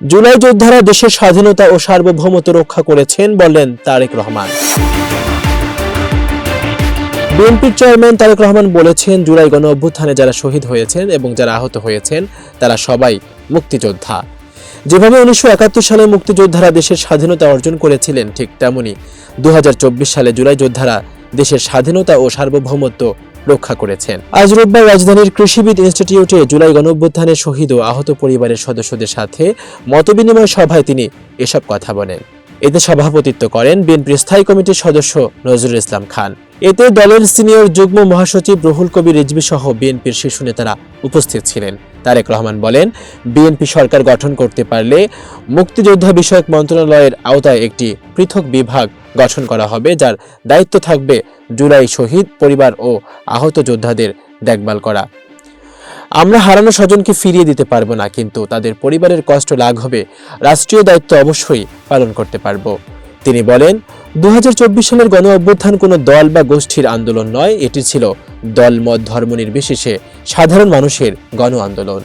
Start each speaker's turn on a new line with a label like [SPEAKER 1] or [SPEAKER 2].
[SPEAKER 1] জুলাই যোদ্ধারা দেশের স্বাধীনতা ও সার্বভৌমত্ব রক্ষা করেছেন বললেন তারেক রহমান। বিএনপির চেয়ারম্যান তারেক রহমান বলেছেন, জুলাই গণ অভ্যুত্থানে যারা শহীদ হয়েছেন এবং যারা আহত হয়েছেন তারা সবাই মুক্তিযোদ্ধা। যেভাবে 1971 সালে মুক্তিযোদ্ধারা দেশের স্বাধীনতা অর্জন করেছিলেন, ঠিক তেমনি 2024 সালে জুলাই যোদ্ধারা দেশের স্বাধীনতা ও সার্বভৌমত্ব রক্ষা করেছেন। আজ রোববার রাজধানীর কৃষিবিদ ইনস্টিটিউটে জুলাই গণঅভ্যুত্থানে শহীদ ও আহত পরিবারের সদস্যদের সাথে মতবিনিময় সভায় তিনি এসব কথা বলেন। এতে সভাপতিত্ব করেন বিএনপির স্থায়ী কমিটির সদস্য নজরুল ইসলাম খান। এতে দলের সিনিয়র যুগ্ম মহাসচিব রুহুল কবির রিজভী সহ বিএনপির শীর্ষ নেতারা উপস্থিত ছিলেন। তারেক রহমান বলেন, বিএনপি সরকার গঠন করতে পারলে মুক্তিযোদ্ধা বিষয়ক মন্ত্রণালয়ের আওতায় একটি পৃথক বিভাগ গঠন করা হবে, যার দায়িত্ব থাকবে জুলাই শহীদ পরিবার ও আহত যোদ্ধাদের দেখভাল করা। আমরা হারানো স্বজনকে ফিরিয়ে দিতে পারবো না, কিন্তু তাদের পরিবারের কষ্ট লাঘবে রাষ্ট্রীয় দায়িত্ব অবশ্যই পালন করতে পারবো। তিনি বলেন, 2024 সালের গণ অভ্যুত্থান কোনো দল বা গোষ্ঠীর আন্দোলন নয়, এটি ছিল দল মত ধর্ম নির্বিশেষে সাধারণ মানুষের গণ আন্দোলন।